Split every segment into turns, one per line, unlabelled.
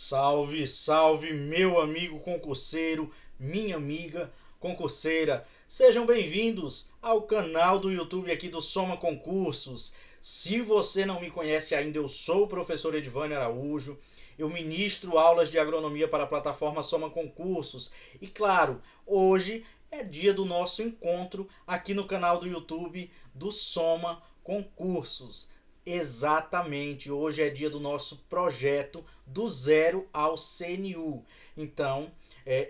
Salve, salve, meu amigo concurseiro, minha amiga concurseira. Sejam bem-vindos ao canal do YouTube aqui do Soma Concursos. Se você não me conhece ainda, eu sou o professor Edvânio Araújo. Eu ministro aulas de agronomia para a plataforma Soma Concursos. E claro, hoje é dia do nosso encontro aqui no canal do YouTube do Soma Concursos. Exatamente, hoje é dia do nosso projeto do zero ao CNU. Então,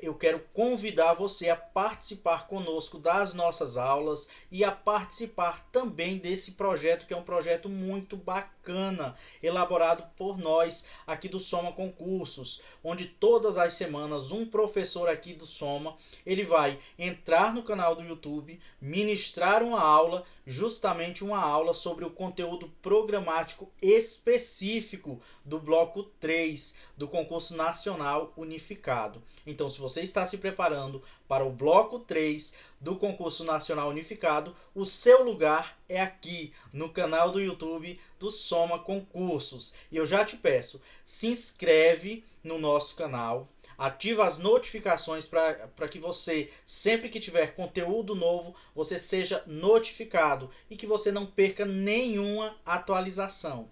eu quero convidar você a participar conosco das nossas aulas e a participar também desse projeto, que é um projeto muito bacana, elaborado por nós aqui do Soma Concursos, onde todas as semanas um professor aqui do Soma, ele vai entrar no canal do YouTube, ministrar uma aula, justamente uma aula sobre o conteúdo programático específico do bloco 3 do concurso nacional unificado. Então, se você está se preparando para o bloco 3 do concurso nacional unificado, o seu lugar é aqui no canal do YouTube do Soma Concursos. E eu já te peço, se inscreve no nosso canal, ativa as notificações para que você, sempre que tiver conteúdo novo, você seja notificado e que você não perca nenhuma atualização.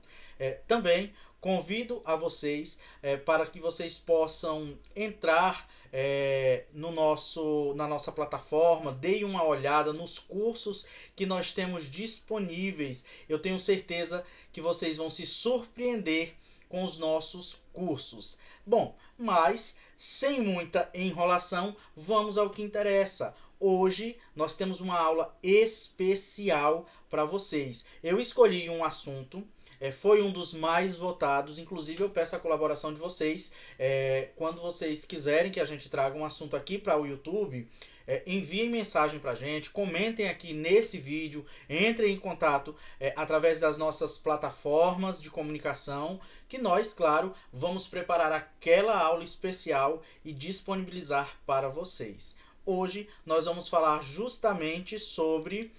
Também convido a vocês para que vocês possam entrar na nossa plataforma, deem uma olhada nos cursos que nós temos disponíveis. Eu tenho certeza que vocês vão se surpreender com os nossos cursos. Bom, mas sem muita enrolação, vamos ao que interessa. Hoje nós temos uma aula especial para vocês. Eu escolhi um assunto, foi um dos mais votados, inclusive eu peço a colaboração de vocês. Quando vocês quiserem que a gente traga um assunto aqui para o YouTube, enviem mensagem para a gente, comentem aqui nesse vídeo, entrem em contato através das nossas plataformas de comunicação, que nós, claro, vamos preparar aquela aula especial e disponibilizar para vocês. Hoje nós vamos falar justamente sobre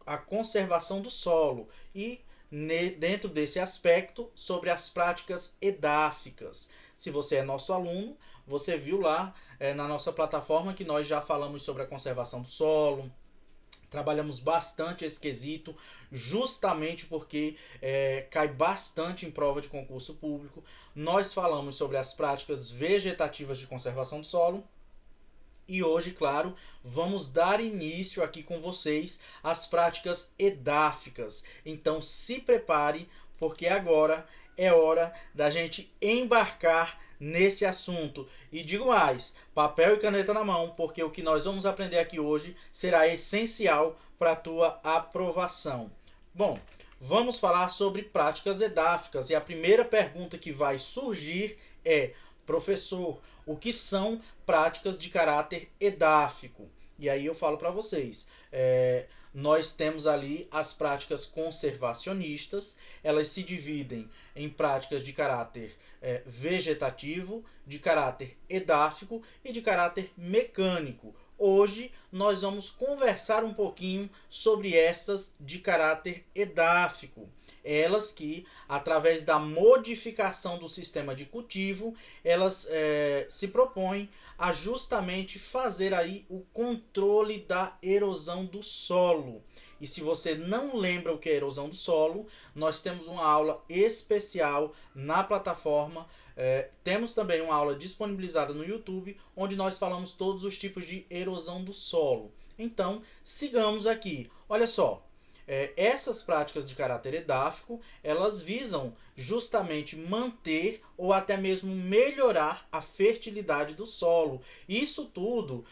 a conservação do solo e, dentro desse aspecto, sobre as práticas edáficas. Se você é nosso aluno, você viu lá na nossa plataforma que nós já falamos sobre a conservação do solo. Trabalhamos bastante esse quesito, justamente porque cai bastante em prova de concurso público. Nós falamos sobre as práticas vegetativas de conservação do solo. E hoje, claro, vamos dar início aqui com vocês às práticas edáficas. Então se prepare, porque agora é hora da gente embarcar nesse assunto. E digo mais, papel e caneta na mão, porque o que nós vamos aprender aqui hoje será essencial para a tua aprovação. Bom, vamos falar sobre práticas edáficas. E a primeira pergunta que vai surgir é: professor, o que são práticas de caráter edáfico? E aí eu falo para vocês, nós temos ali as práticas conservacionistas. Elas se dividem em práticas de caráter vegetativo, de caráter edáfico e de caráter mecânico. Hoje nós vamos conversar um pouquinho sobre estas de caráter edáfico. Elas que, através da modificação do sistema de cultivo, elas se propõem a justamente fazer aí o controle da erosão do solo. E se você não lembra o que é erosão do solo, nós temos uma aula especial na plataforma. Temos também uma aula disponibilizada no YouTube, onde nós falamos todos os tipos de erosão do solo. Então, sigamos aqui. Olha só. Essas práticas de caráter edáfico, elas visam justamente manter ou até mesmo melhorar a fertilidade do solo. Isso tudo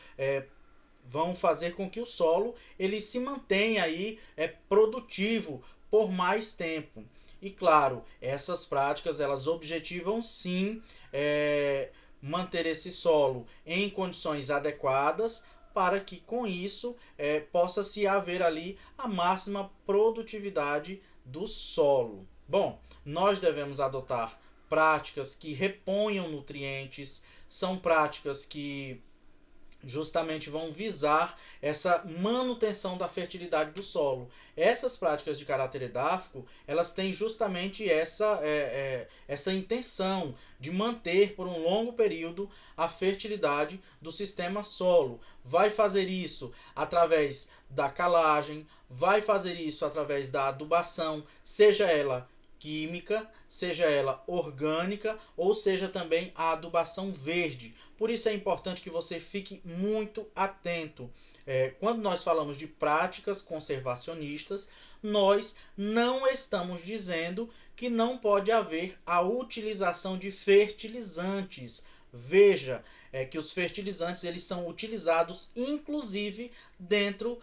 vão fazer com que o solo ele se mantenha aí produtivo por mais tempo. E claro, essas práticas elas objetivam sim manter esse solo em condições adequadas, para que com isso possa se haver ali a máxima produtividade do solo. Bom, nós devemos adotar práticas que reponham nutrientes, são práticas que justamente vão visar essa manutenção da fertilidade do solo. Essas práticas de caráter edáfico, elas têm justamente essa intenção de manter por um longo período a fertilidade do sistema solo. Vai fazer isso através da calagem, vai fazer isso através da adubação, seja ela química, seja ela orgânica ou seja também a adubação verde. Por isso é importante que você fique muito atento. Quando nós falamos de práticas conservacionistas, nós não estamos dizendo que não pode haver a utilização de fertilizantes. Veja que os fertilizantes eles são utilizados inclusive dentro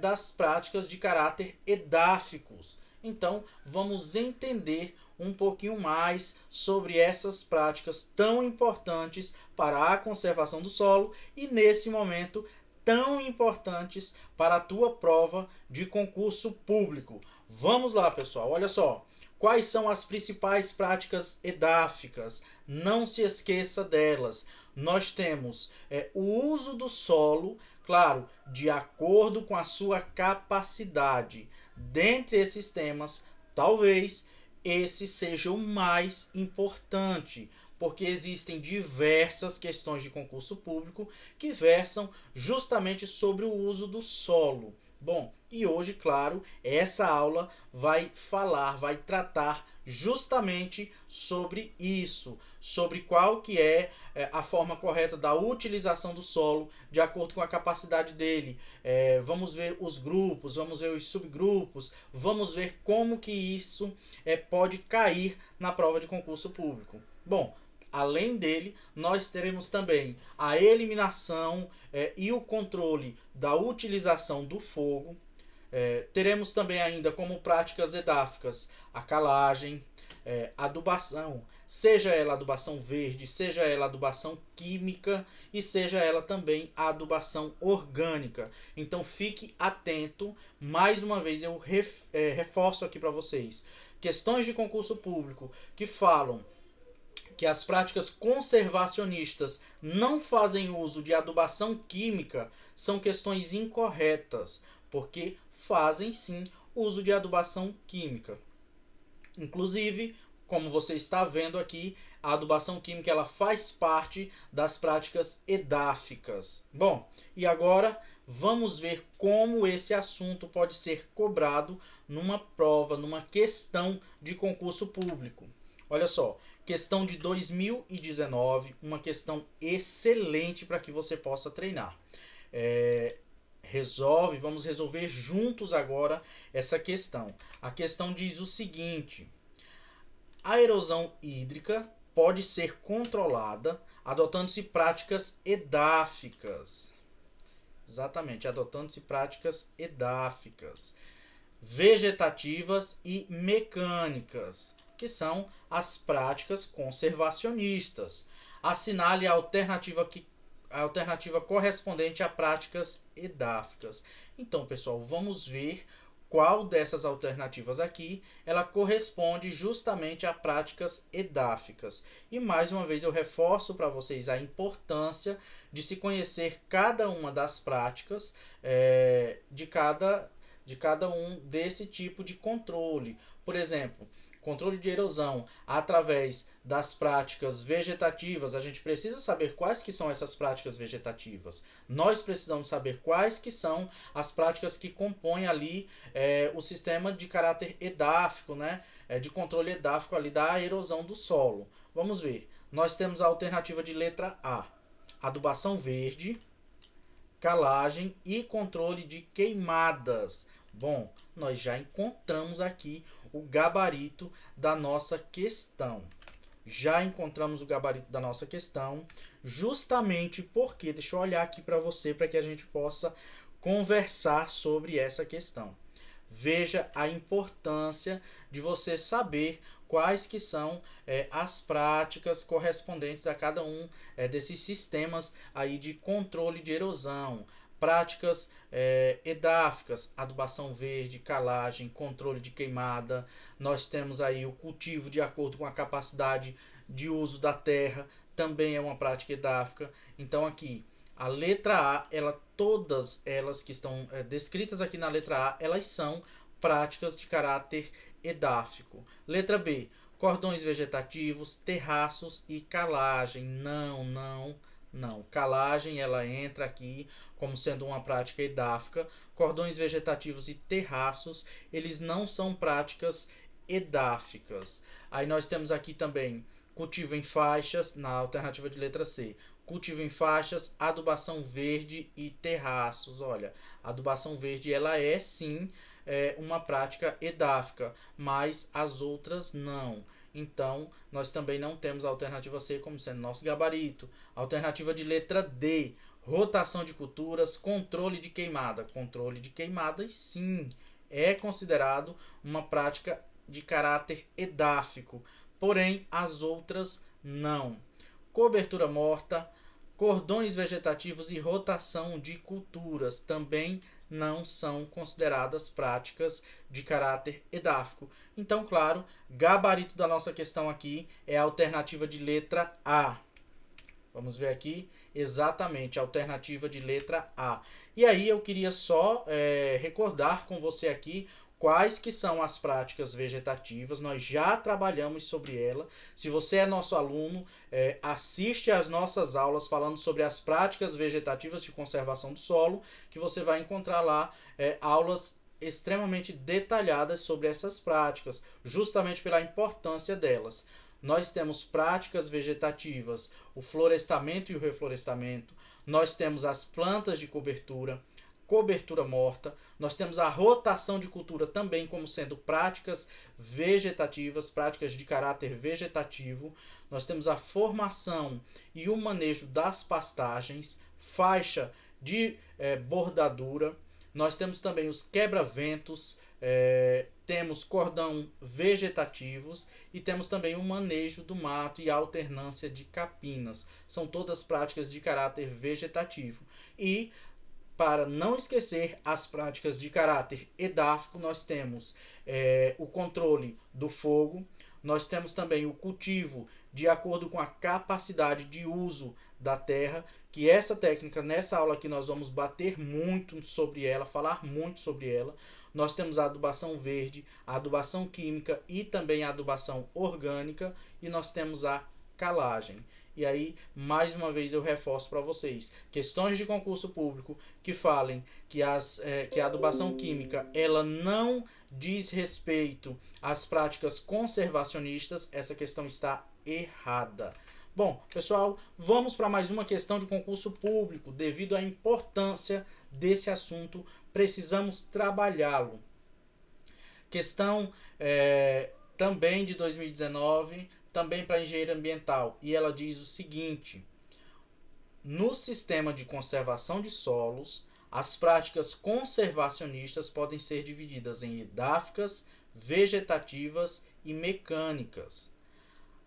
das práticas de caráter edáficos. Então, vamos entender um pouquinho mais sobre essas práticas tão importantes para a conservação do solo e, nesse momento, tão importantes para a tua prova de concurso público. Vamos lá, pessoal. Olha só. Quais são as principais práticas edáficas? Não se esqueça delas. Nós temos o uso do solo, claro, de acordo com a sua capacidade. Dentre esses temas, talvez esse seja o mais importante, porque existem diversas questões de concurso público que versam justamente sobre o uso do solo. Bom, e hoje, claro, essa aula vai tratar justamente sobre isso, sobre qual que é a forma correta da utilização do solo de acordo com a capacidade dele. Vamos ver os grupos, vamos ver os subgrupos, vamos ver como que isso pode cair na prova de concurso público. Bom, além dele, nós teremos também a eliminação e o controle da utilização do fogo. Teremos também ainda como práticas edáficas a calagem, adubação, seja ela adubação verde, seja ela adubação química e seja ela também a adubação orgânica. Então fique atento, mais uma vez eu reforço aqui para vocês, questões de concurso público que falam que as práticas conservacionistas não fazem uso de adubação química são questões incorretas, porque fazem sim uso de adubação química. Inclusive, como você está vendo aqui, a adubação química ela faz parte das práticas edáficas. Bom, e agora vamos ver como esse assunto pode ser cobrado numa prova, numa questão de concurso público. Olha só, questão de 2019, uma questão excelente para que você possa treinar. Vamos resolver juntos agora essa questão. A questão diz o seguinte: a erosão hídrica pode ser controlada adotando-se práticas edáficas. Exatamente, adotando-se práticas edáficas, vegetativas e mecânicas, que são as práticas conservacionistas. Assinale a alternativa correspondente a práticas edáficas. Então, pessoal, vamos ver qual dessas alternativas aqui ela corresponde justamente a práticas edáficas. E mais uma vez eu reforço para vocês a importância de se conhecer cada uma das práticas de cada um desse tipo de controle. Por exemplo, controle de erosão através das práticas vegetativas, a gente precisa saber quais que são essas práticas vegetativas. Nós precisamos saber quais que são as práticas que compõem ali o sistema de caráter edáfico, né? De controle edáfico ali da erosão do solo. Vamos ver. Nós temos a alternativa de letra A: adubação verde, calagem e controle de queimadas. Bom, nós já encontramos aqui o gabarito da nossa questão. Justamente porque, deixa eu olhar aqui para você para que a gente possa conversar sobre essa questão. Veja a importância de você saber quais que são as práticas correspondentes a cada um desses sistemas aí de controle de erosão. Práticas edáficas, adubação verde, calagem, controle de queimada. Nós temos aí o cultivo de acordo com a capacidade de uso da terra, também é uma prática edáfica. Então aqui A letra A, todas elas que estão descritas aqui na letra A, elas são práticas de caráter edáfico. Letra B, cordões vegetativos, terraços e calagem. Não. Calagem, ela entra aqui como sendo uma prática edáfica. Cordões vegetativos e terraços, eles não são práticas edáficas. Aí nós temos aqui também cultivo em faixas, na alternativa de letra C. Cultivo em faixas, adubação verde e terraços. Olha, a adubação verde, ela é sim uma prática edáfica, mas as outras não. Então, nós também não temos a alternativa C como sendo nosso gabarito. Alternativa de letra D, rotação de culturas, controle de queimada. Controle de queimadas, sim, é considerado uma prática de caráter edáfico, porém as outras não. Cobertura morta, cordões vegetativos e rotação de culturas também não são consideradas práticas de caráter edáfico. Então, claro, gabarito da nossa questão aqui é a alternativa de letra A. Vamos ver aqui exatamente a alternativa de letra A. E aí eu queria só recordar com você aqui quais que são as práticas vegetativas. Nós já trabalhamos sobre ela. Se você é nosso aluno, assiste às nossas aulas falando sobre as práticas vegetativas de conservação do solo, que você vai encontrar lá aulas extremamente detalhadas sobre essas práticas, justamente pela importância delas. Nós temos práticas vegetativas, o florestamento e o reflorestamento. Nós temos as plantas de cobertura, cobertura morta. Nós temos a rotação de cultura também como sendo práticas vegetativas, práticas de caráter vegetativo. Nós temos a formação e o manejo das pastagens, faixa de bordadura. Nós temos também os quebra-ventos, temos cordão vegetativos e temos também o manejo do mato e a alternância de capinas. São todas práticas de caráter vegetativo. E, para não esquecer as práticas de caráter edáfico, nós temos o controle do fogo, nós temos também o cultivo de acordo com a capacidade de uso da terra, que essa técnica, nessa aula aqui, nós vamos bater muito sobre ela, falar muito sobre ela. Nós temos a adubação verde, a adubação química e também a adubação orgânica, e nós temos a calagem. E aí, mais uma vez, eu reforço para vocês, questões de concurso público que falem que a adubação química ela não diz respeito às práticas conservacionistas, essa questão está errada. Bom, pessoal, vamos para mais uma questão de concurso público. Devido à importância desse assunto, precisamos trabalhá-lo. Questão também de 2019, também para engenharia ambiental. E ela diz o seguinte: no sistema de conservação de solos, as práticas conservacionistas podem ser divididas em edáficas, vegetativas e mecânicas.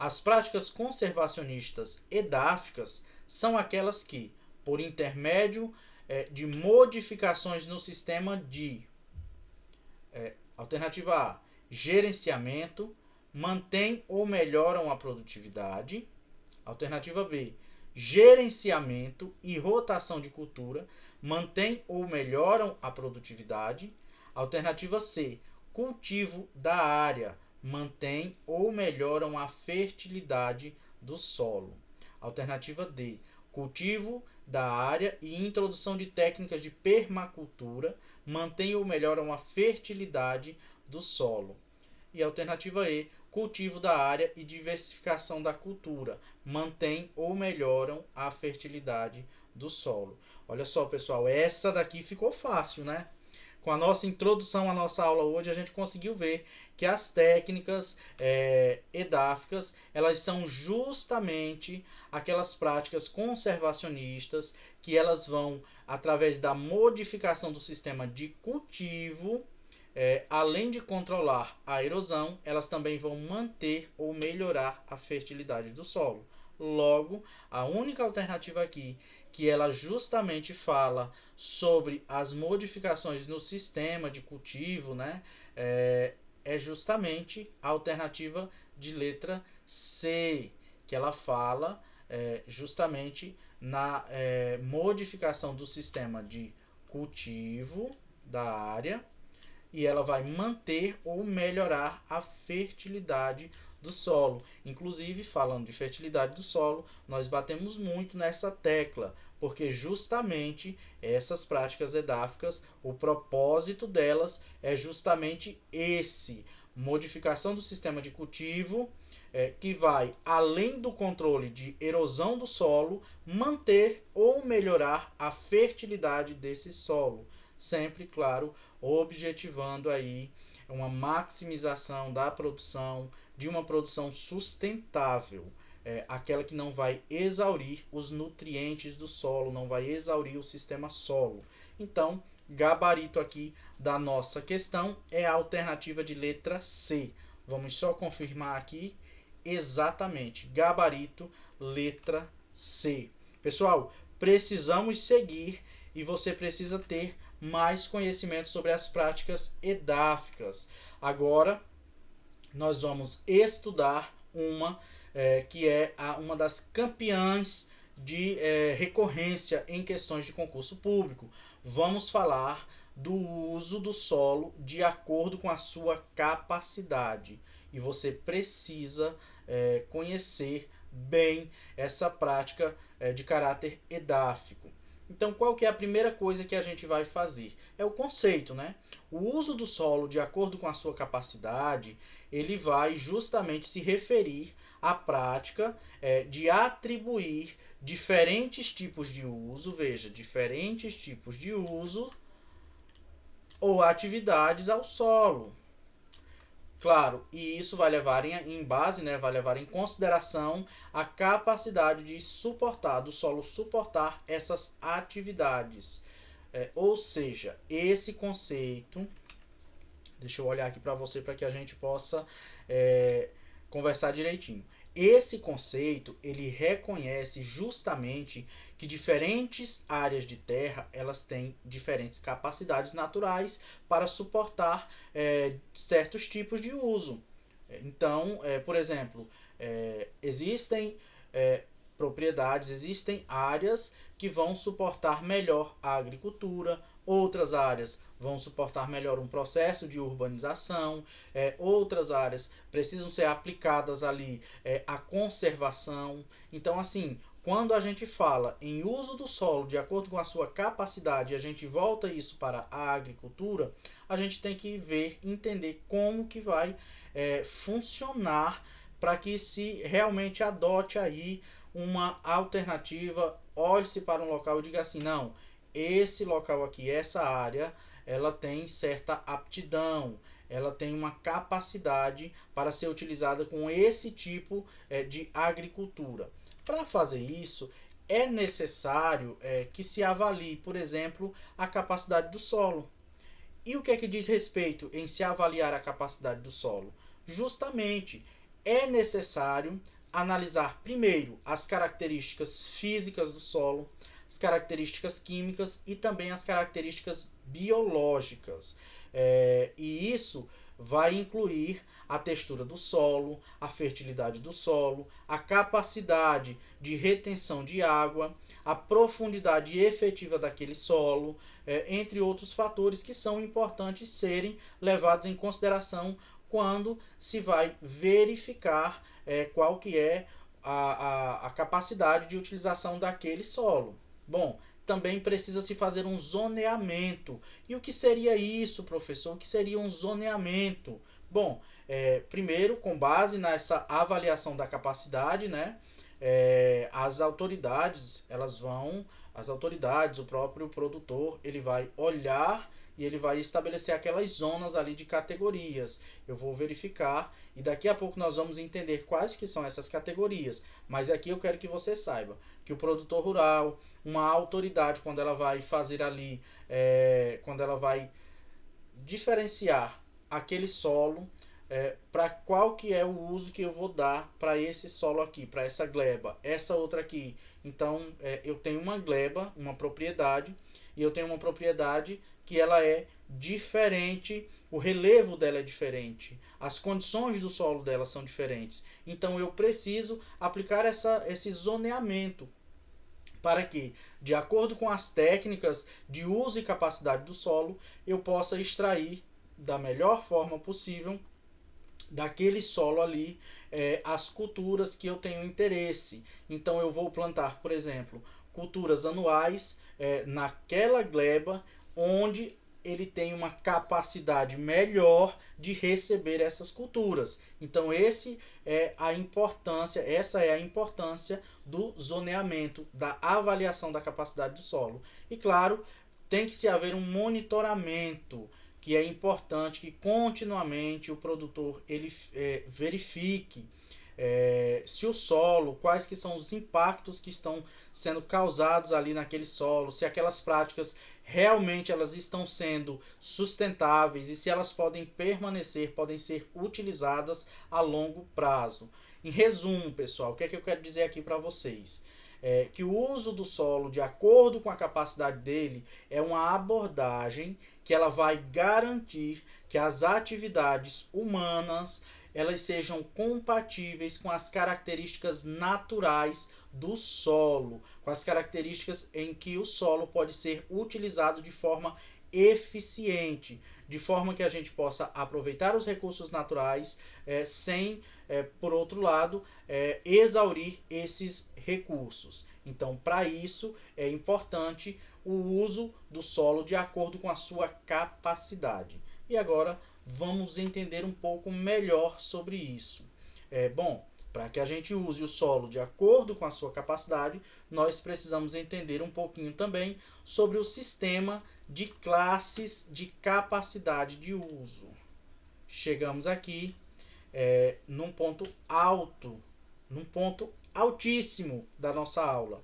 As práticas conservacionistas edáficas são aquelas que, por intermédio de modificações no sistema de alternativa A, gerenciamento, mantém ou melhoram a produtividade. Alternativa B, gerenciamento e rotação de cultura, mantém ou melhoram a produtividade. Alternativa C, cultivo da área, mantém ou melhoram a fertilidade do solo. Alternativa D, cultivo da área e introdução de técnicas de permacultura, mantém ou melhoram a fertilidade do solo. E alternativa E, cultivo da área e diversificação da cultura, mantém ou melhoram a fertilidade do solo. Olha só, pessoal, essa daqui ficou fácil, né? Com a nossa introdução à nossa aula hoje, a gente conseguiu ver que as técnicas edáficas, elas são justamente aquelas práticas conservacionistas que elas vão, através da modificação do sistema de cultivo, além de controlar a erosão, elas também vão manter ou melhorar a fertilidade do solo. Logo, a única alternativa aqui que ela justamente fala sobre as modificações no sistema de cultivo, né, é justamente a alternativa de letra C, que ela fala justamente na modificação do sistema de cultivo da área, e ela vai manter ou melhorar a fertilidade do solo. Inclusive, falando de fertilidade do solo, nós batemos muito nessa tecla, porque justamente essas práticas edáficas, o propósito delas é justamente esse: modificação do sistema de cultivo, que vai, além do controle de erosão do solo, manter ou melhorar a fertilidade desse solo. Sempre, claro, objetivando aí uma maximização da produção, de uma produção sustentável, aquela que não vai exaurir os nutrientes do solo, não vai exaurir o sistema solo. Então, gabarito aqui da nossa questão é a alternativa de letra C. Vamos só confirmar aqui. Exatamente, gabarito, letra C. Pessoal, precisamos seguir e você precisa ter mais conhecimento sobre as práticas edáficas. Agora, nós vamos estudar uma que é uma das campeãs de recorrência em questões de concurso público. Vamos falar do uso do solo de acordo com a sua capacidade. E você precisa conhecer bem essa prática de caráter edáfico. Então, qual que é a primeira coisa que a gente vai fazer? É o conceito, né? O uso do solo de acordo com a sua capacidade, ele vai justamente se referir à prática de atribuir diferentes tipos de uso, veja, diferentes tipos de uso ou atividades ao solo. Claro, e isso vai levar em base, né, vai levar em consideração a capacidade de suportar, do solo suportar essas atividades. Ou seja, esse conceito, deixa eu olhar aqui para você para que a gente possa conversar direitinho. Esse conceito, ele reconhece justamente que diferentes áreas de terra, elas têm diferentes capacidades naturais para suportar certos tipos de uso. Então, por exemplo, existem propriedades, existem áreas que vão suportar melhor a agricultura, outras áreas vão suportar melhor um processo de urbanização, outras áreas precisam ser aplicadas ali a conservação. Então, assim, quando a gente fala em uso do solo de acordo com a sua capacidade e a gente volta isso para a agricultura, a gente tem que ver, entender como que vai funcionar para que se realmente adote aí uma alternativa, olhe-se para um local e diga assim, não, esse local aqui, essa área, ela tem certa aptidão, ela tem uma capacidade para ser utilizada com esse tipo de agricultura. Para fazer isso, é necessário que se avalie, por exemplo, a capacidade do solo. E o que é que diz respeito em se avaliar a capacidade do solo? Justamente, é necessário analisar primeiro as características físicas do solo, as características químicas e também as características biológicas. E isso vai incluir a textura do solo, a fertilidade do solo, a capacidade de retenção de água, a profundidade efetiva daquele solo, entre outros fatores que são importantes serem levados em consideração quando se vai verificar qual que é a capacidade de utilização daquele solo. Bom, também precisa se fazer um zoneamento. E o que seria isso, professor? O que seria um zoneamento? Bom, primeiro, com base nessa avaliação da capacidade, né, as autoridades, o próprio produtor, ele vai olhar e ele vai estabelecer aquelas zonas ali de categorias. Eu vou verificar e daqui a pouco nós vamos entender quais que são essas categorias. Mas aqui eu quero que você saiba que o produtor rural, uma autoridade, quando ela vai fazer ali, quando ela vai diferenciar aquele solo, para qual que é o uso que eu vou dar para esse solo aqui, para essa gleba, essa outra aqui. Então, eu tenho uma gleba, uma propriedade, e eu tenho uma propriedade que ela é diferente, o relevo dela é diferente, as condições do solo dela são diferentes. Então, eu preciso aplicar esse zoneamento. para que, de acordo com as técnicas de uso e capacidade do solo, eu possa extrair da melhor forma possível daquele solo ali as culturas que eu tenho interesse. Então eu vou plantar, por exemplo, culturas anuais naquela gleba onde ele tem uma capacidade melhor de receber essas culturas. Então essa é a importância do zoneamento, da avaliação da capacidade do solo. E claro, tem que se haver um monitoramento, que é importante que continuamente o produtor ele verifique se o solo, quais que são os impactos que estão sendo causados ali naquele solo, se aquelas práticas realmente elas estão sendo sustentáveis e se elas podem permanecer, podem ser utilizadas a longo prazo. Em resumo, pessoal, o que é que eu quero dizer aqui para vocês? Que o uso do solo de acordo com a capacidade dele é uma abordagem que ela vai garantir que as atividades humanas elas sejam compatíveis com as características naturais do solo, com as características em que o solo pode ser utilizado de forma eficiente, de forma que a gente possa aproveitar os recursos naturais sem, por outro lado, exaurir esses recursos. Então, para isso, é importante o uso do solo de acordo com a sua capacidade. E agora vamos entender um pouco melhor sobre isso. Bom, para que a gente use o solo de acordo com a sua capacidade, nós precisamos entender um pouquinho também sobre o sistema de classes de capacidade de uso. Chegamos aqui num ponto alto, num ponto altíssimo da nossa aula.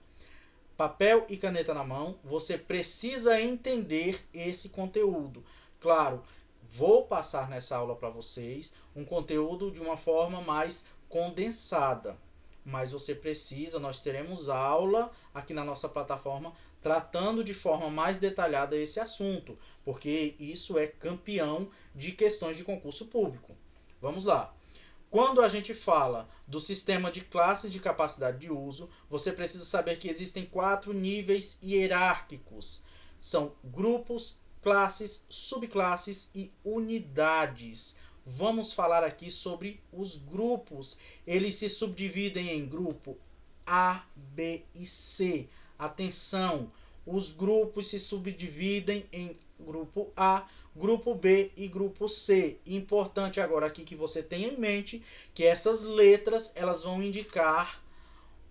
Papel e caneta na mão, você precisa entender esse conteúdo. Claro, vou passar nessa aula para vocês um conteúdo de uma forma mais condensada, mas você precisa, nós teremos aula aqui na nossa plataforma tratando de forma mais detalhada esse assunto, porque isso é campeão de questões de concurso público. Vamos lá. Quando a gente fala do sistema de classes de capacidade de uso, você precisa saber que existem 4 níveis hierárquicos. São grupos, classes, subclasses e unidades. Vamos falar aqui sobre os grupos. Eles se subdividem em grupo A, B e C. Atenção, os grupos se subdividem em grupo A, grupo B e grupo C. Importante agora aqui que você tenha em mente que essas letras elas vão indicar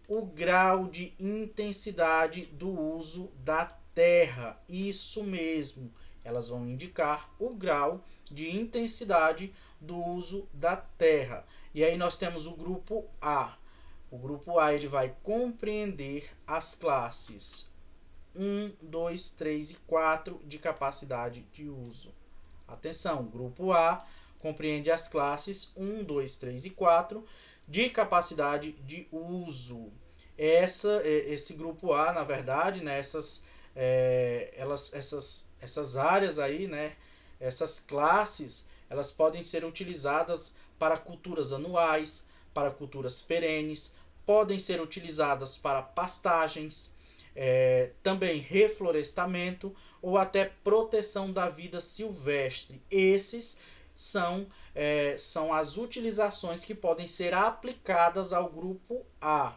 o grau de intensidade do uso da terra. Isso mesmo, elas vão indicar o grau de intensidade do uso da terra. E aí nós temos o grupo A. O grupo A ele vai compreender as classes 1, 2, 3 e 4 de capacidade de uso. Atenção, grupo A compreende as classes 1, 2, 3 e 4 de capacidade de uso. Esse grupo A, na verdade, né, essas áreas aí, né, essas classes, elas podem ser utilizadas para culturas anuais, para culturas perenes, podem ser utilizadas para pastagens, também reflorestamento ou até proteção da vida silvestre. Esses são as utilizações que podem ser aplicadas ao grupo A.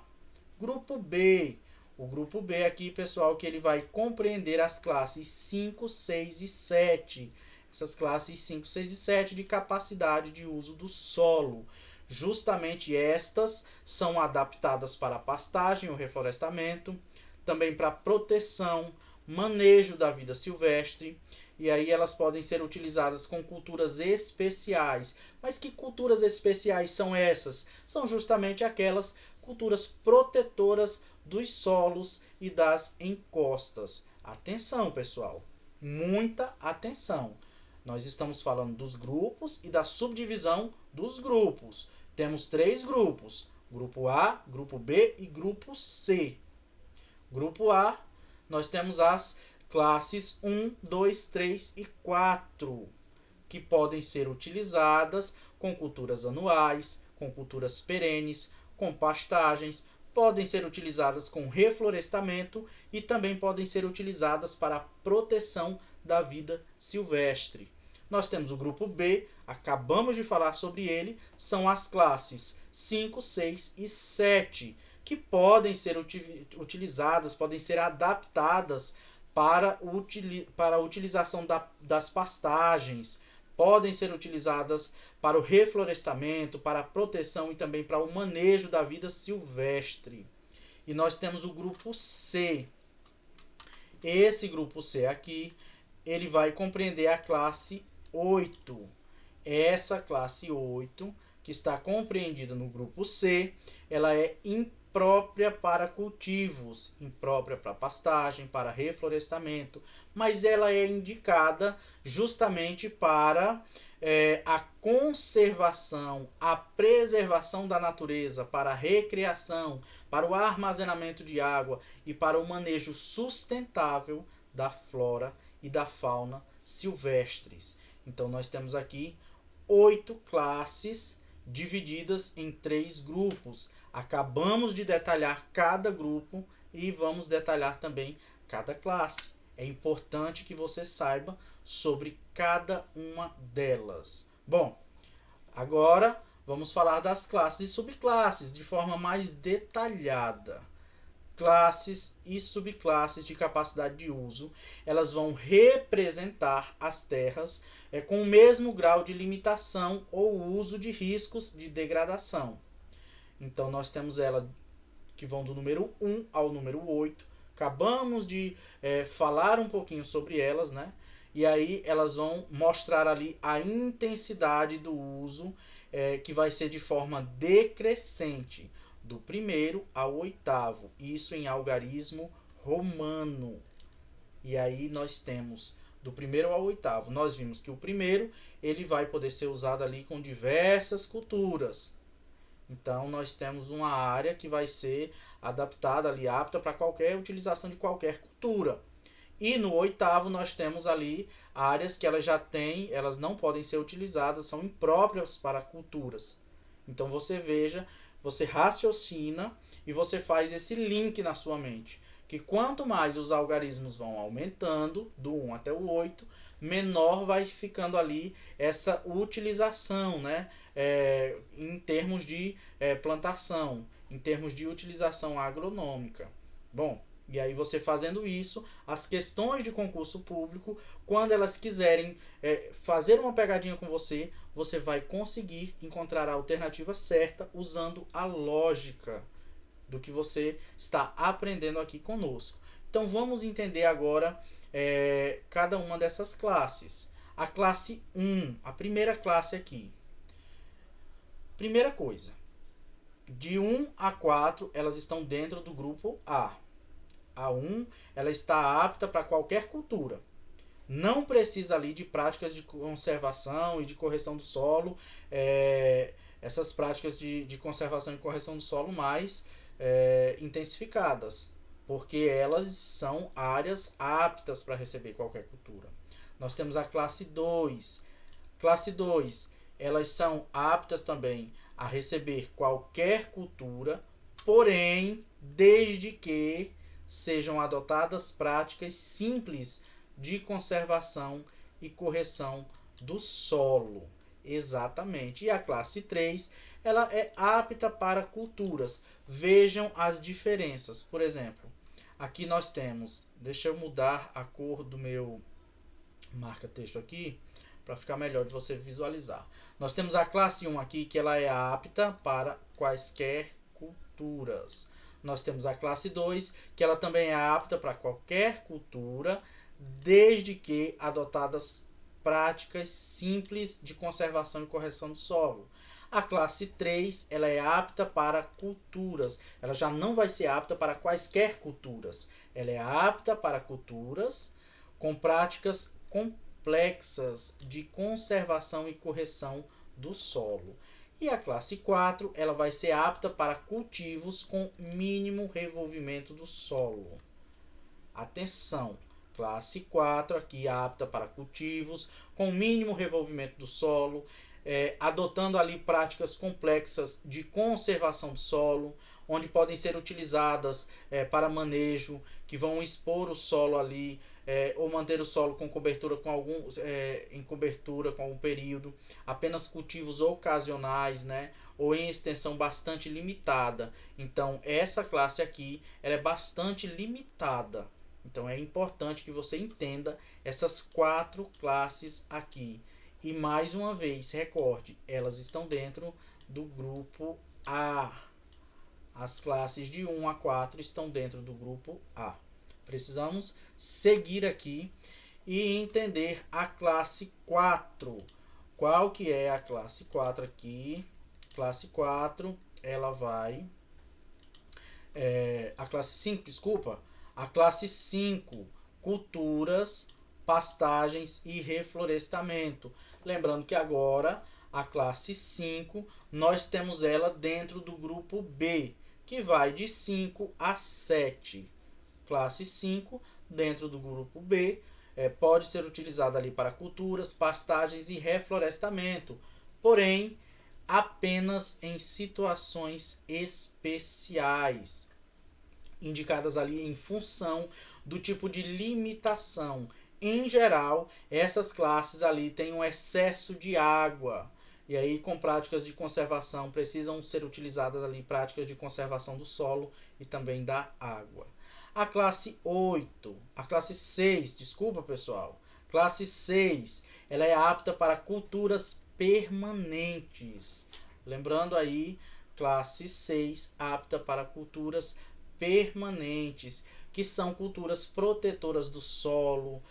Grupo B. O grupo B aqui, pessoal, que ele vai compreender as classes 5, 6 e 7. Essas classes 5, 6 e 7 de capacidade de uso do solo. Justamente estas são adaptadas para pastagem ou reflorestamento, também para proteção, manejo da vida silvestre, e aí elas podem ser utilizadas com culturas especiais. Mas que culturas especiais são essas? São justamente aquelas culturas protetoras dos solos e das encostas. Atenção, pessoal, muita atenção. Nós estamos falando dos grupos e da subdivisão dos grupos. Temos 3 grupos: grupo A, grupo B e grupo C. Grupo A, nós temos as classes 1, 2, 3 e 4, que podem ser utilizadas com culturas anuais, com culturas perenes, com pastagens, podem ser utilizadas com reflorestamento e também podem ser utilizadas para a proteção da vida silvestre. Nós temos o grupo B, acabamos de falar sobre ele, são as classes 5, 6 e 7, que podem ser utilizadas, podem ser adaptadas para a utilização das pastagens, podem ser utilizadas para o reflorestamento, para a proteção e também para o manejo da vida silvestre. E nós temos o grupo C. Esse grupo C aqui, ele vai compreender a classe 8. Essa classe 8, que está compreendida no grupo C, ela é imprópria para cultivos, imprópria para pastagem, para reflorestamento, mas ela é indicada justamente para a conservação, a preservação da natureza, para a recreação, para o armazenamento de água e para o manejo sustentável da flora e da fauna silvestres. Então nós temos aqui 8 classes divididas em 3 grupos. Acabamos de detalhar cada grupo e vamos detalhar também cada classe. É importante que você saiba sobre cada uma delas. Bom, agora vamos falar das classes e subclasses de forma mais detalhada. Classes e subclasses de capacidade de uso, elas vão representar as terras com o mesmo grau de limitação ou uso de riscos de degradação. Então nós temos ela que vão do número 1 ao número 8. Acabamos de falar um pouquinho sobre elas, né? E aí elas vão mostrar ali a intensidade do uso, que vai ser de forma decrescente, do primeiro ao oitavo, isso em algarismo romano. E aí nós temos do primeiro ao oitavo. Nós vimos que o primeiro ele vai poder ser usado ali com diversas culturas. Então nós temos uma área que vai ser adaptada ali, apta para qualquer utilização de qualquer cultura. E no oitavo nós temos ali áreas que elas já têm, elas não podem ser utilizadas, são impróprias para culturas. Então você veja, você raciocina e você faz esse link na sua mente. Que quanto mais os algarismos vão aumentando, do 1 até o 8, menor vai ficando ali essa utilização, né? Em termos de plantação, em termos de utilização agronômica. Bom, e aí você fazendo isso, as questões de concurso público, quando elas quiserem fazer uma pegadinha com você, você vai conseguir encontrar a alternativa certa usando a lógica do que você está aprendendo aqui conosco. Então vamos entender agora cada uma dessas classes. A classe 1, a primeira classe aqui. Primeira coisa, de 1 a 4 elas estão dentro do grupo A. A 1 ela está apta para qualquer cultura. Não precisa ali de práticas de conservação e de correção do solo, essas práticas de conservação e correção do solo mais intensificadas, porque elas são áreas aptas para receber qualquer cultura. Nós temos a classe 2. Classe 2, elas são aptas também a receber qualquer cultura, porém, desde que sejam adotadas práticas simples de conservação e correção do solo. Exatamente. E a classe 3, ela é apta para culturas. Vejam as diferenças. Por exemplo, aqui nós temos, deixa eu mudar a cor do meu marca-texto aqui, para ficar melhor de você visualizar. Nós temos a classe 1 aqui, que ela é apta para quaisquer culturas. Nós temos a classe 2, que ela também é apta para qualquer cultura, desde que adotadas práticas simples de conservação e correção do solo. A classe 3, ela é apta para culturas. Ela já não vai ser apta para quaisquer culturas. Ela é apta para culturas com práticas complexas de conservação e correção do solo. E a classe 4, ela vai ser apta para cultivos com mínimo revolvimento do solo. Atenção, classe 4 aqui apta para cultivos com mínimo revolvimento do solo, adotando ali práticas complexas de conservação do solo, onde podem ser utilizadas para manejo, que vão expor o solo ali, ou manter o solo com cobertura em cobertura com algum período, apenas cultivos ocasionais, né, ou em extensão bastante limitada. Então essa classe aqui ela é bastante limitada. Então é importante que você entenda essas 4 classes aqui. E mais uma vez, recorde, elas estão dentro do grupo A. As classes de 1 a 4 estão dentro do grupo A. Precisamos seguir aqui e entender a classe 4. Qual que é a classe 4 aqui? Classe 4, ela vai... a classe 5, desculpa. A classe 5, culturas, pastagens e reflorestamento. Lembrando que agora a classe 5, nós temos ela dentro do grupo B, que vai de 5 a 7. Classe 5, dentro do grupo B, pode ser utilizada ali para culturas, pastagens e reflorestamento, porém, apenas em situações especiais, indicadas ali em função do tipo de limitação. Em geral, essas classes ali têm um excesso de água. E aí, com práticas de conservação, precisam ser utilizadas ali práticas de conservação do solo e também da água. A classe 8, a classe 6, desculpa pessoal, classe 6, ela é apta para culturas permanentes. Lembrando aí, classe 6, apta para culturas permanentes, que são culturas protetoras do solo.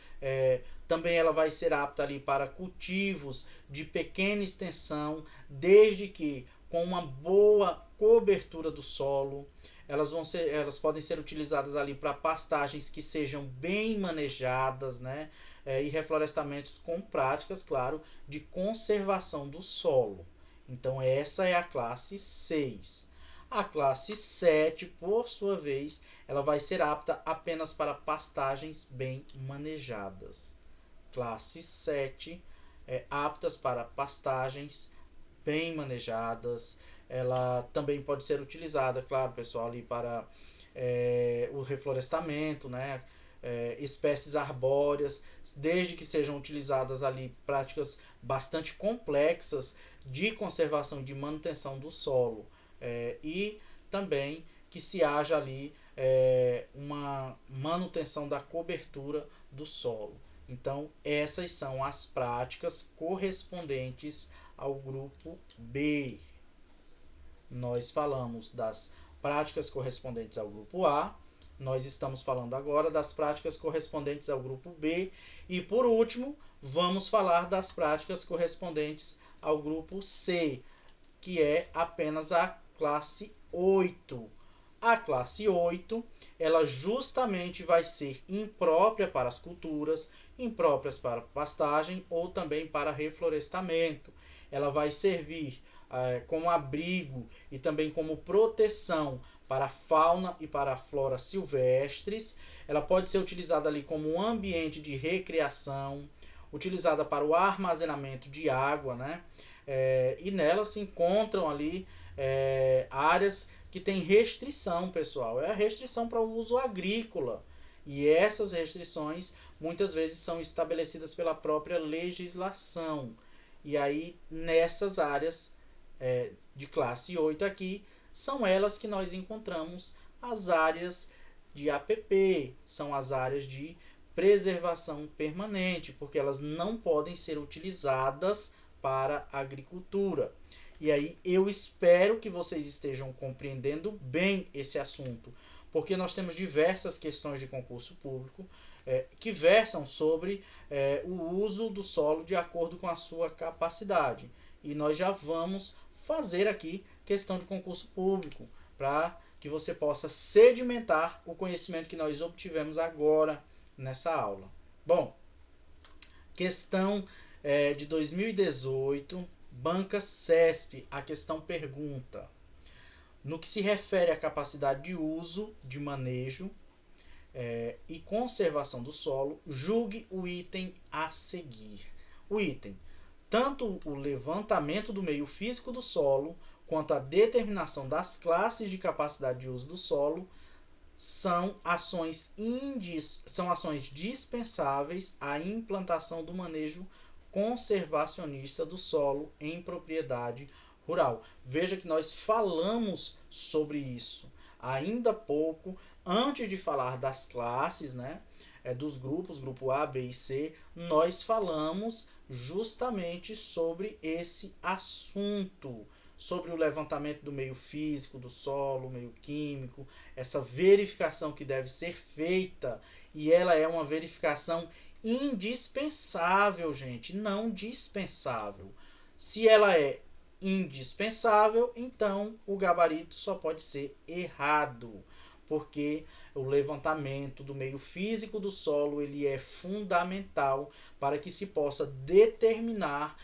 Também ela vai ser apta ali para cultivos de pequena extensão, desde que com uma boa cobertura do solo. Elas podem ser utilizadas ali para pastagens que sejam bem manejadas, né? E reflorestamentos com práticas, claro, de conservação do solo. Então essa é a classe 6. A classe 7, por sua vez, ela vai ser apta apenas para pastagens bem manejadas. Classe 7, aptas para pastagens bem manejadas. Ela também pode ser utilizada, claro, pessoal, ali para o reflorestamento, né? Espécies arbóreas, desde que sejam utilizadas ali práticas bastante complexas de conservação e de manutenção do solo. E também que se haja ali uma manutenção da cobertura do solo. Então, essas são as práticas correspondentes ao grupo B. Nós falamos das práticas correspondentes ao grupo A, nós estamos falando agora das práticas correspondentes ao grupo B e, por último, vamos falar das práticas correspondentes ao grupo C, que é apenas a classe 8. A classe 8, ela justamente vai ser imprópria para as culturas, impróprias para pastagem ou também para reflorestamento. Ela vai servir como abrigo e também como proteção para a fauna e para a flora silvestres. Ela pode ser utilizada ali como um ambiente de recreação, utilizada para o armazenamento de água, né? E nela se encontram ali áreas que têm restrição, pessoal. É a restrição para o uso agrícola. E essas restrições muitas vezes são estabelecidas pela própria legislação. E aí, nessas áreas de classe 8 aqui, são elas que nós encontramos as áreas de APP, são as áreas de preservação permanente, porque elas não podem ser utilizadas para agricultura. E aí eu espero que vocês estejam compreendendo bem esse assunto, porque nós temos diversas questões de concurso público que versam sobre o uso do solo de acordo com a sua capacidade. E nós já vamos fazer aqui questão de concurso público, para que você possa sedimentar o conhecimento que nós obtivemos agora nessa aula. Bom, questão de 2018, banca CESP, a questão pergunta: no que se refere à capacidade de uso, de manejo e conservação do solo, julgue o item a seguir. O item: tanto o levantamento do meio físico do solo, quanto à determinação das classes de capacidade de uso do solo são ações dispensáveis à implantação do manejo conservacionista do solo em propriedade rural. Veja que nós falamos sobre isso ainda há pouco, antes de falar das classes, né, dos grupos, grupo A, B e C, nós falamos justamente sobre esse assunto, sobre o levantamento do meio físico, do solo, meio químico, essa verificação que deve ser feita, e ela é uma verificação indispensável, gente, não dispensável. Se ela é indispensável, então o gabarito só pode ser errado, porque o levantamento do meio físico do solo ele é fundamental para que se possa determinar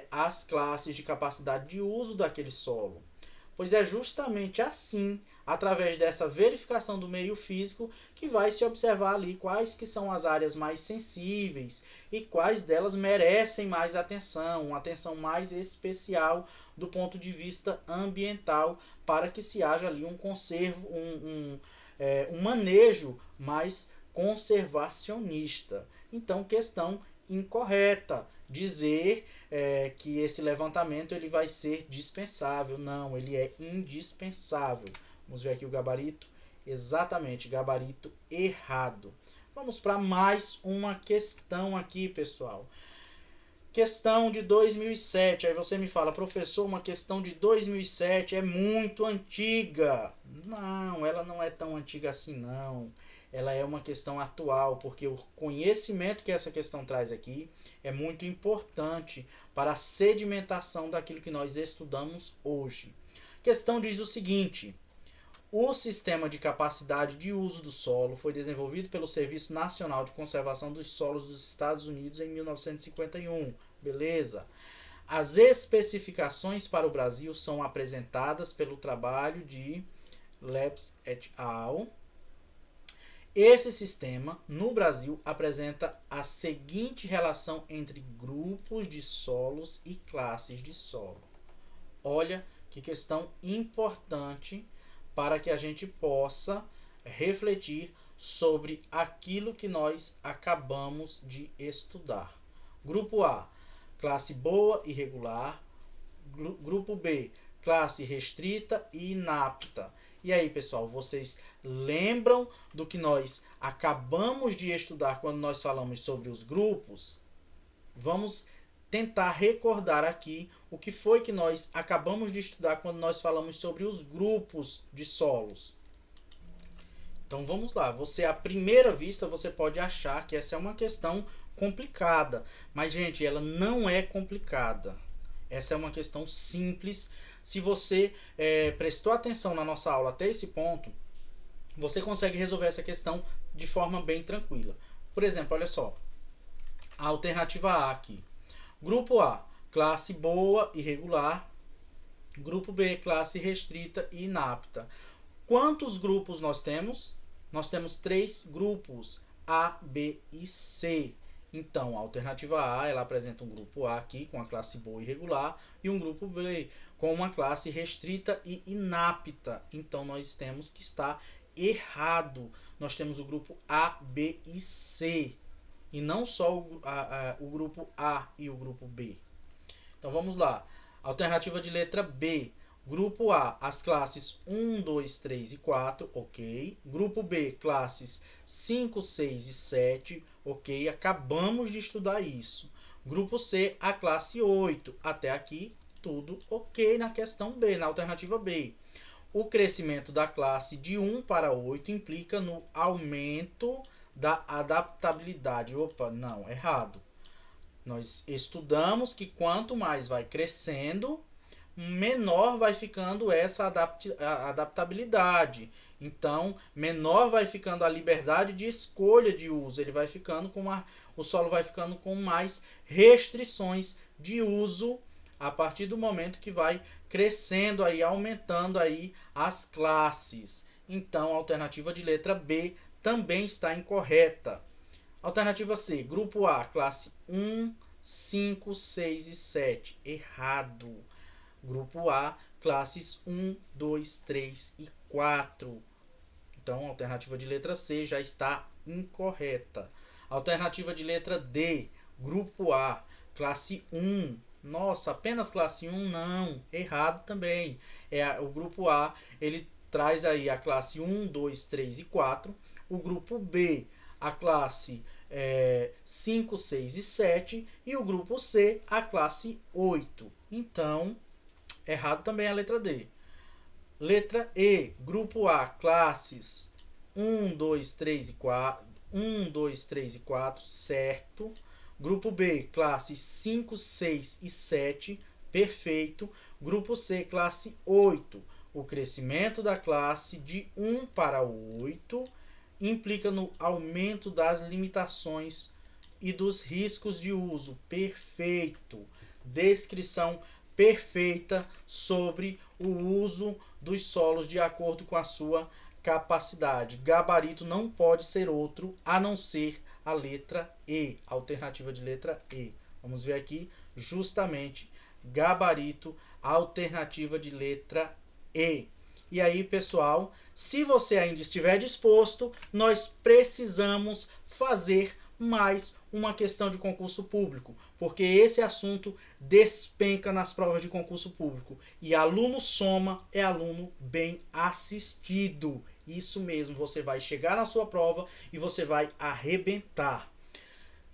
as classes de capacidade de uso daquele solo. Pois é justamente assim, através dessa verificação do meio físico, que vai se observar ali quais que são as áreas mais sensíveis e quais delas merecem mais atenção, uma atenção mais especial do ponto de vista ambiental, para que se haja ali um manejo mais conservacionista. Então, questão incorreta dizer que esse levantamento ele vai ser dispensável. Não, ele é indispensável. Vamos ver aqui o gabarito. Exatamente, gabarito errado. Vamos para mais uma questão aqui, pessoal. Questão de 2007. Aí você me fala, professor, uma questão de 2007 é muito antiga. Não, ela não é tão antiga assim, não. Ela é uma questão atual, porque o conhecimento que essa questão traz aqui é muito importante para a sedimentação daquilo que nós estudamos hoje. A questão diz o seguinte: o sistema de capacidade de uso do solo foi desenvolvido pelo Serviço Nacional de Conservação dos Solos dos Estados Unidos em 1951. Beleza? As especificações para o Brasil são apresentadas pelo trabalho de Labs et al. Esse sistema, no Brasil, apresenta a seguinte relação entre grupos de solos e classes de solo. Olha que questão importante para que a gente possa refletir sobre aquilo que nós acabamos de estudar. Grupo A, classe boa e regular. Grupo B, classe restrita e inapta. E aí, pessoal, vocês lembram do que nós acabamos de estudar quando nós falamos sobre os grupos? Vamos tentar recordar aqui o que foi que nós acabamos de estudar quando nós falamos sobre os grupos de solos. Então vamos lá. Você, à primeira vista, você pode achar que essa é uma questão complicada. Mas, gente, ela não é complicada. Essa é uma questão simples. Se você prestou atenção na nossa aula até esse ponto, você consegue resolver essa questão de forma bem tranquila. Por exemplo, olha só. A alternativa A aqui. Grupo A, classe boa e regular. Grupo B, classe restrita e inapta. Quantos grupos nós temos? Nós temos 3 grupos, A, B e C. Então, a alternativa A, ela apresenta um grupo A aqui com a classe boa e regular e um grupo B com uma classe restrita e inapta. Então, nós temos que estar errado. Nós temos o grupo A, B e C. E não só o grupo A e o grupo B. Então, vamos lá. Alternativa de letra B. Grupo A, as classes 1, 2, 3 e 4, ok. Grupo B, classes 5, 6 e 7, ok. Acabamos de estudar isso. Grupo C, a classe 8. Até aqui, tudo ok na questão B, na alternativa B. O crescimento da classe de 1 para 8 implica no aumento da adaptabilidade. Opa, não, errado. Nós estudamos que quanto mais vai crescendo, menor vai ficando essa adaptabilidade. Então, menor vai ficando a liberdade de escolha de uso. Ele vai ficando o solo vai ficando com mais restrições de uso a partir do momento que vai crescendo aí, aumentando aí as classes. Então, a alternativa de letra B também está incorreta. Alternativa C, grupo A, classe 1, 5, 6 e 7. Errado. Grupo A, classes 1, 2, 3 e 4. Então, a alternativa de letra C já está incorreta. Alternativa de letra D, grupo A, classe 1. Nossa, apenas classe 1? Não, errado também. O grupo A, ele traz aí a classe 1, 2, 3 e 4. O grupo B, a classe 5, 6 e 7. E o grupo C, a classe 8. Então, errado também a letra D. Letra E, grupo A, classes 1, 2, 3 e 4. 1, 2, 3 e 4, certo. Grupo B, classes 5, 6 e 7, perfeito. Grupo C, classe 8. O crescimento da classe de 1 para 8 implica no aumento das limitações e dos riscos de uso, perfeito. Descrição perfeita sobre o uso dos solos de acordo com a sua capacidade. Gabarito não pode ser outro a não ser a letra E, alternativa de letra E. Vamos ver aqui justamente gabarito, alternativa de letra E. E aí, pessoal, se você ainda estiver disposto, nós precisamos fazer mais uma questão de concurso público, porque esse assunto despenca nas provas de concurso público. E aluno soma é aluno bem assistido. Isso mesmo, você vai chegar na sua prova e você vai arrebentar.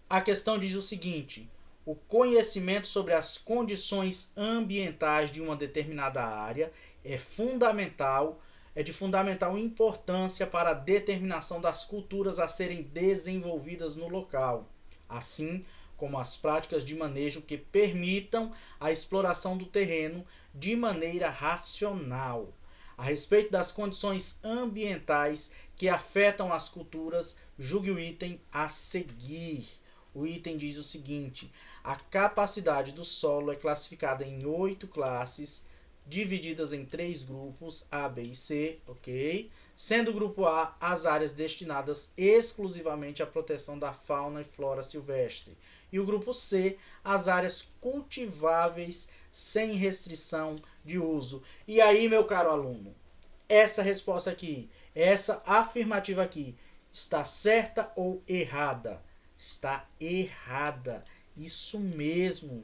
A questão diz o seguinte: o conhecimento sobre as condições ambientais de uma determinada área é de fundamental importância para a determinação das culturas a serem desenvolvidas no local, assim como as práticas de manejo que permitam a exploração do terreno de maneira racional. A respeito das condições ambientais que afetam as culturas, julgue o item a seguir. O item diz o seguinte: a capacidade do solo é classificada em 8 classes, divididas em 3 grupos, A, B e C, ok? Sendo o grupo A as áreas destinadas exclusivamente à proteção da fauna e flora silvestre. E o grupo C, as áreas cultiváveis sem restrição de uso. E aí, meu caro aluno, essa resposta aqui, essa afirmativa aqui, está certa ou errada? Está errada. Isso mesmo.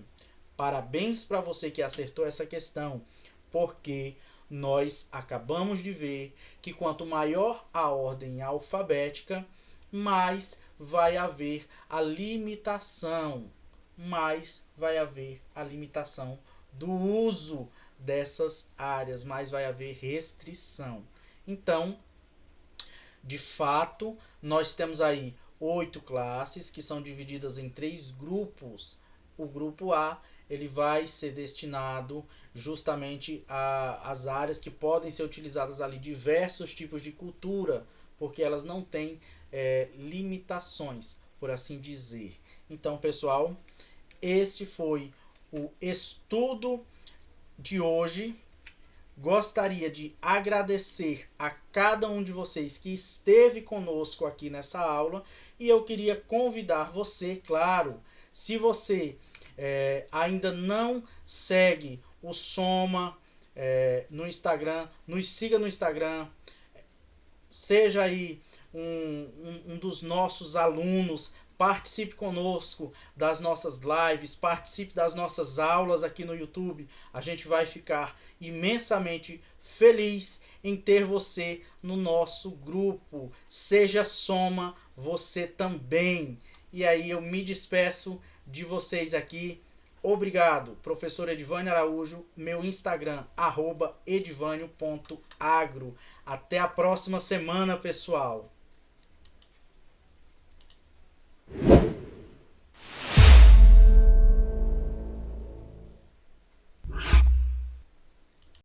Parabéns para você que acertou essa questão, porque nós acabamos de ver que quanto maior a ordem alfabética, mais vai haver a limitação. Mais vai haver a limitação do uso dessas áreas, mais vai haver restrição. Então, de fato, nós temos aí 8 classes que são divididas em 3 grupos. O grupo A, ele vai ser destinado justamente às áreas que podem ser utilizadas ali, diversos tipos de cultura, porque elas não têm limitações, por assim dizer. Então, pessoal, esse foi o estudo de hoje. Gostaria de agradecer a cada um de vocês que esteve conosco aqui nessa aula, e eu queria convidar você, claro, se você ainda não segue o Soma no Instagram, nos siga no Instagram, seja aí um dos nossos alunos, participe conosco das nossas lives, participe das nossas aulas aqui no YouTube. A gente vai ficar imensamente feliz em ter você no nosso grupo. Seja Soma você também. E aí eu me despeço de vocês aqui. Obrigado, professor Edivânio Araújo, meu Instagram, @edivânio.agro. Até a próxima semana, pessoal.